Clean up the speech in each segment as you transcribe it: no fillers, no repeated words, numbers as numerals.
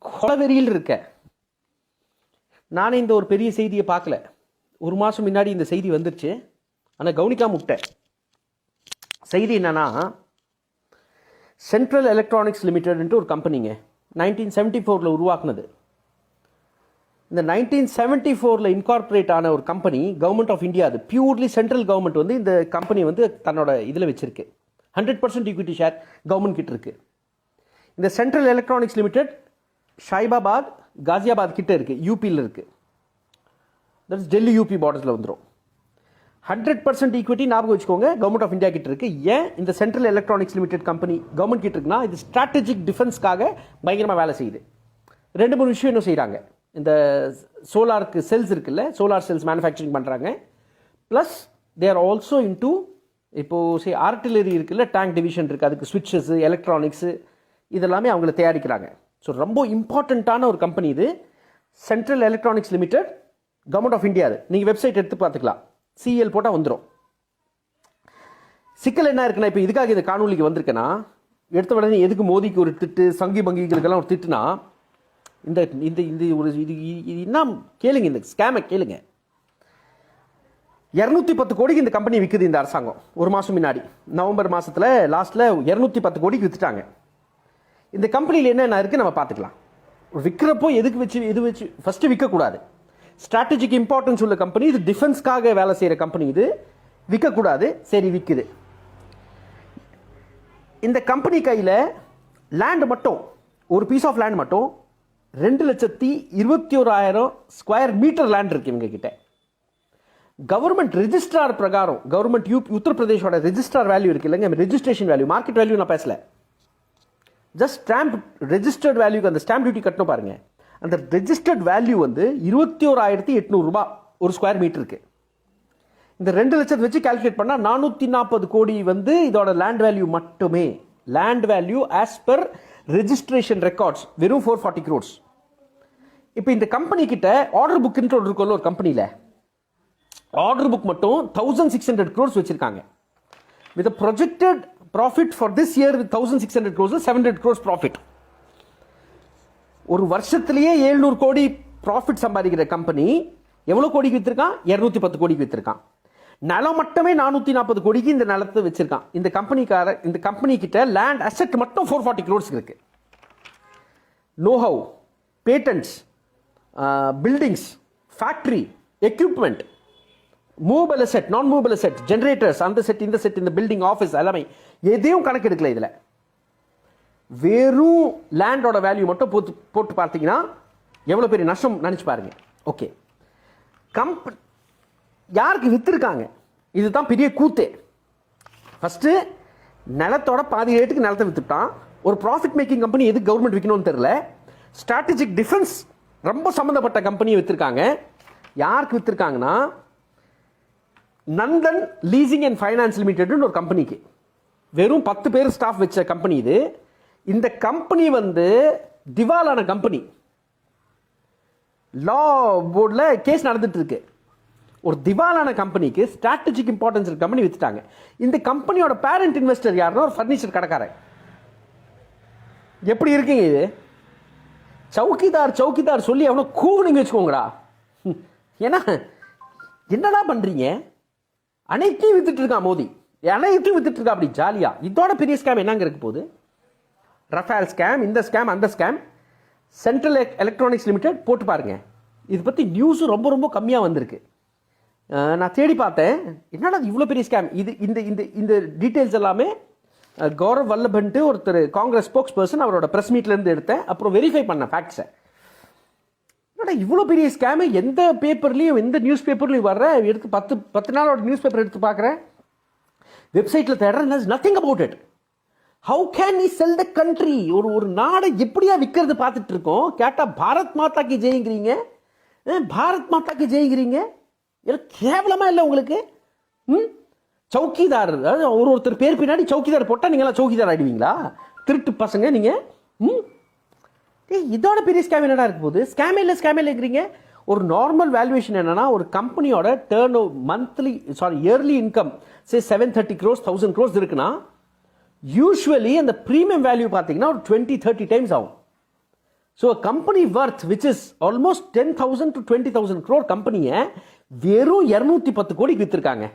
கொலவெறியில் இருக்க. நானே இந்த ஒரு பெரிய செய்தியை பார்க்கல. ஒரு மாதம் முன்னாடி இந்த செய்தி வந்துருச்சு, ஆனால் கவனிக்காம விட்டேன். செய்தி என்னன்னா, சென்ட்ரல் எலக்ட்ரானிக்ஸ் லிமிடெட்ன்ட்டு ஒரு கம்பெனிங்க 1974 உருவாக்குனது. இந்த 1974 இன்கார்பரேட் ஆன ஒரு கம்பெனி, கவர்மெண்ட் ஆஃப் இந்தியா, அது பியூர்லி சென்ட்ரல் கவர்மெண்ட் வந்து இந்த கம்பெனி வந்து தன்னோட இதில் வச்சிருக்கு. 100% ஈக்விட்டி ஷேர் கவர்மெண்ட் கிட்ட இருக்கு. இந்த சென்ட்ரல் எலக்ட்ரானிக்ஸ் லிமிடெட் ஷைபாபாத் காசியாபாத் கிட்ட இருக்கு, யூபியில் இருக்கு. தட்ஸ் டெல்லி யூபி பார்டர்ஸில் வந்துடும். 100% ஈக்விட்டி ஞாபகம் வச்சுக்கோங்க, கவர்மெண்ட் ஆஃப் இந்தியா கிட்ட இருக்கு. ஏன் இந்த central electronics limited company government கிட்ட இருக்குன்னா, இது ஸ்ட்ராட்டஜிக் டிஃபென்ஸ்க்காக பயங்கரமாக வேலை செய்யுது. 2-3 விஷயம் இன்னும் செய்கிறாங்க. இந்த சோலாருக்கு செல்ஸ் இருக்குல்ல, சோலார் செல்ஸ் மேனுஃபேக்சரிங் பண்ணுறாங்க. Plus they are also into, இப்போது ஆர்டிலரி இருக்குல்ல, டேங்க் டிவிஷன் இருக்குது, அதுக்கு ஸ்விட்சஸ்ஸு, எலக்ட்ரானிக்ஸு இதெல்லாமே அவங்கள தயாரிக்கிறாங்க. ஸோ ரொம்ப இம்பார்ட்டண்ட்டான ஒரு கம்பெனி இது, central electronics limited, government of India. அது நீங்கள் வெப்சைட் எடுத்து பார்த்துக்கலாம், சிஎல் போட்டால் வந்துடும். சிக்கல் என்ன இருக்குன்னா, இப்போ இதுக்காக இந்த காணொலிக்கு வந்திருக்கேன்னா, எடுத்த உடனே எதுக்கு மோதிக்கு ஒரு திட்டு, சங்கி பங்கிகளுக்கெல்லாம் ஒரு திட்டுனா, இந்த இந்த இந்த ஒரு இது என்ன கேளுங்க, இந்த ஸ்கேமை கேளுங்க. 210 கோடிக்கு இந்த கம்பெனி விற்குது இந்த அரசாங்கம். ஒரு மாதம் முன்னாடி நவம்பர் மாதத்தில் லாஸ்ட்டில் 210 கோடிக்கு விற்றுட்டாங்க. இந்த கம்பெனியில் என்னென்ன இருக்குது நம்ம பார்த்துக்கலாம். விற்கிறப்போ எது வச்சு ஃபஸ்ட்டு விற்கக்கூடாது. ஸ்ட்ராட்டஜிக் இம்பார்ட்டன்ஸ் உள்ள கம்பெனி இது, டிஃபென்ஸ்க்காக வேலை செய்கிற கம்பெனி இது, விற்கக்கூடாது. சரி, விற்குது. இந்த கம்பெனி கையில் லேண்டு மட்டும், ஒரு பீஸ் ஆஃப் லேண்ட் மட்டும் 2,21,000 ஸ்கொயர் மீட்டர் லேண்ட் இருக்கு இவங்க கிட்ட. கவர்மெண்ட் ரெஜிஸ்ட்ரார் பிரகாரம், கவர்மெண்ட் உத்தரப்பிரதேஷோட ரெஜிஸ்ட்ரார் வேல்யூ இருக்கு இல்லைங்க, ரெஜிஸ்ட்ரேஷன் வேல்யூ, மார்க்கெட் வேல்யூ நான் பேசல, ஜஸ்ட் ஸ்டாம்ப் ரெஜிஸ்டர்ட் வேல்யூக்கு அந்த ஸ்டாம்ப் டியூட்டி கட்டணும் பாருங்க. அந்த ரெஜிஸ்டர்ட் வேல்யூ வந்து 21,800 ரூபாய் ஒரு ஸ்கொயர் மீட்டருக்கு. இந்த 2 லட்சத்தை வச்சு கால்குலேட் பண்ணால் 440 கோடி வந்து இதோட லேண்ட் வேல்யூ மட்டுமே. Land value as per registration records வெறும் 440 crores. இப்போ இந்த கம்பெனி கிட்ட ஆர்டர் புக்ன்ற ஒரு இருக்குல்ல, ஒரு கம்பெனியில் ஆர்டர் புக் மட்டும் 1,600 crores வச்சிருக்காங்க. With projected profit for this year with 1,600 crores 700 crores profit. ஒரு வருஷத்திலேயே 700 கோடி ப்ராஃபிட் சம்பாதிக்கிற கம்பெனி எவ்வளோ கோடிக்கு விற்றுருக்கான்? 210 கோடிக்கு விற்றுருக்கான். நிலம் மட்டுமே 440 கோடிக்கு இந்த நிலத்தை வச்சிருக்கான். இந்த கம்பெனி கிட்ட லேண்ட் அசெட் மட்டும் 440 crores இருக்கு. Know-how, patents, buildings, factory, equipment, movable asset, நான் மூவபிள் அசெட், ஜென்ரேட்டர்ஸ், அந்த செட், இந்த செட், இந்த பில்டிங், ஆஃபீஸ் எல்லாமே எதையும் கணக்கு எடுக்கல. இதில் வெறும் லேண்டோட வேல்யூ மட்டும் போட்டு பார்த்தீங்கன்னா எவ்வளோ பெரிய நஷ்டம் நினச்சி பாருங்க. ஓகே, யாருக்கு விற்றுருக்காங்க? இதுதான் பெரிய கூத்தே. ஃபஸ்ட்டு நிலத்தோட பாதி ரேட்டுக்கு நிலத்தை விற்றுட்டான். ஒரு ப்ராஃபிட் மேக்கிங் கம்பெனி எதுக்கு கவர்மெண்ட் விற்கணும்னு தெரியல. ஸ்ட்ராட்டஜிக் டிஃபென்ஸ் ரொம்ப சம்மந்தப்பட்ட கம்பெனியை விற்றுருக்காங்க. யாருக்கு விற்றுருக்காங்கன்னா, நந்தன் லீசிங் அண்ட் ஃபைனான்ஸ் லிமிடெட்னு ஒரு கம்பெனிக்கு. வெறும் 10 பேர் ஸ்டாஃப் வச்ச கம்பெனி இது. இந்த கம்பெனி வந்து திவாலான கம்பெனி. லா போர்டில் கேஸ் நடந்துட்டு இருக்கு. ஒரு திவாலான கம்பெனிக்கு ஸ்ட்ராட்டஜிக் இம்பார்ட்டன்ஸ் இருக்க கம்பெனி வித்துட்டாங்க. இந்த கம்பெனியோட பேரண்ட் இன்வெஸ்டர் யாருன்னா ஒரு ஃபர்னிச்சர் கடைக்காரன். எப்படி இருக்கீங்க இது? சவுக்கிதார் சவுக்கிதார் சொல்லி எவ்வளோ கூவுனீங்க வச்சுக்கோங்கடா. ஏன்னா என்னடா பண்றீங்க? அனைத்தையும் வித்துட்டு இருக்கான் மோடி, அனைத்தையும் வித்துட்டு இருக்கா அப்படி ஜாலியா. இதோட பெரிய ஸ்கேம் என்னங்க இருக்க போகுது? ரஃபேல் ஸ்கேம், இந்த ஸ்கேம், அந்த ஸ்கேம். சென்ட்ரல் எலக்ட்ரானிக்ஸ் லிமிடெட் போட்டு பாருங்க. இது பற்றி நியூஸும் ரொம்ப ரொம்ப கம்மியாக வந்திருக்கு. நான் தேடி பார்த்தேன், என்னடா இவ்வளோ பெரிய ஸ்கேம். இது இந்த இந்த இந்த டீட்டெயில்ஸ் எல்லாமே கௌரவ் வல்லபன்ட்டு ஒருத்தர் காங்கிரஸ் ஸ்போக்ஸ் பர்சன் அவரோட ப்ரெஸ் மீட்லேருந்து எடுத்தேன். அப்புறம் வெரிஃபை பண்ணேன் ஃபேக்ட்ஸை. என்னடா இவ்வளோ பெரிய ஸ்கேமு எந்த பேப்பர்லேயும், எந்த நியூஸ் பேப்பர்லையும் வர்ற, எடுத்து 10 நாளோட நியூஸ் பேப்பர் எடுத்து பார்க்குறேன், வெப்சைட்டில் தேடுறேன், nothing about it. How can you sell the country? ஒரு நாடை எப்படியா விற்கிறது பார்த்துட்டு இருக்கோம். கேட்டால் பாரத் மாதாக்கு ஜெயிங்கிறீங்க, பாரத் மாதாக்கு ஜெயிங்கிறீங்க. இதெல்லாம் கேவலமா இல்லை உங்களுக்கு? சௌக்கிதார், ஒருத்தர் பேர் பின்னாடி சௌக்கிதார் போட்டால் நீங்களாம் சௌக்கிதார் ஆயிடுவீங்களா? திருட்டு பசங்க நீங்கள். இதோட பெரிய ஸ்கேம் என்னடா இருக்க போகுது? ஸ்கேமே இல்லைங்கிறீங்க. ஒரு நார்மல் வேல்யூவேஷன் என்னன்னா, ஒரு கம்பெனியோட இயர்லி இன்கம் 730 crores 1000 crores இருக்குன்னா, யூஸ்வலி அந்த ப்ரீமியம் வேல்யூ பார்த்தீங்கன்னா ஒரு 20-30 டைம்ஸ் ஆகும். So company worth which is almost 10,000 to 20,000 crore கம்பெனியை வெறும் 210 கோடிக்கு விற்றுருக்காங்க.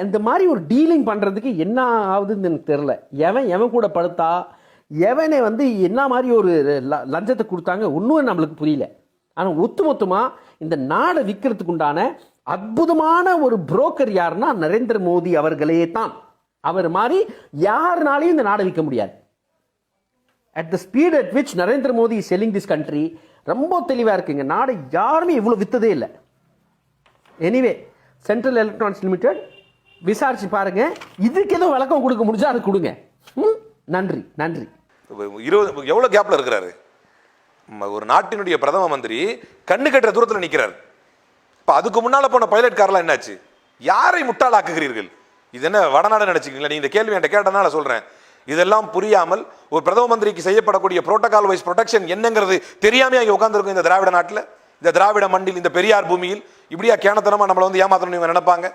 இந்த மாதிரி ஒரு டீலிங் பண்ணுறதுக்கு என்ன ஆகுதுன்னு எனக்கு தெரில. எவன் கூட படுத்தா, எவனை என்ன மாதிரி ஒரு லஞ்சத்தை கொடுத்தாங்க ஒன்றும் நம்மளுக்கு புரியல. ஆனால் ஒட்டுமொத்தமாக இந்த நாடை விற்கிறதுக்கு உண்டான அற்புதமான ஒரு புரோக்கர் யாருன்னா நரேந்திர மோடி அவர்களே தான். அவர் மாதிரி யாருனாலையும் இந்த நாடை விற்க முடியாது. at the speed at which Narendra Modi is selling this country ரொம்ப தெளிவாக இருக்குங்க. நாடை யாருமே இவ்வளோ விற்றதே இல்லை. எனிவே சென்ட்ரல் எலக்ட்ரானிக்ஸ் லிமிடெட் விசாரிச்சு பாருங்க. இதுக்கு ஏதோ விளக்கம் கொடுக்க முடிஞ்சா அது கொடுங்க. நன்றி நன்றி. 20 எவ்வளோ கேப்ல இருக்கிறாரு ஒரு நாட்டினுடைய பிரதம மந்திரி, கண்ணு கட்டுற தூரத்தில் நிற்கிறார். இப்போ அதுக்கு முன்னால போன பைலட் கார்லாம் என்னாச்சு? யாரை முட்டாளாக்குகிறீர்கள்? இது என்ன வடநாடு நினைச்சிங்களா? நீங்க இந்த கேள்வி என்கிட்ட கேட்டனால சொல்றேன். இதெல்லாம் புரியாமல் ஒரு பிரதம மந்திரிக்கு செய்யப்படக்கூடிய புரோட்டோகால் வைஸ் ப்ரொடெக்ஷன் என்னங்கிறது தெரியாம அங்கே உட்காந்துருக்கும் இந்த திராவிட நாட்டில், இந்த திராவிட மண்ணில், இந்த பெரியார் பூமியில் இப்படியா கேனத்தனமா நம்மளை ஏமாத்தணும் இவங்க நினைப்பாங்க?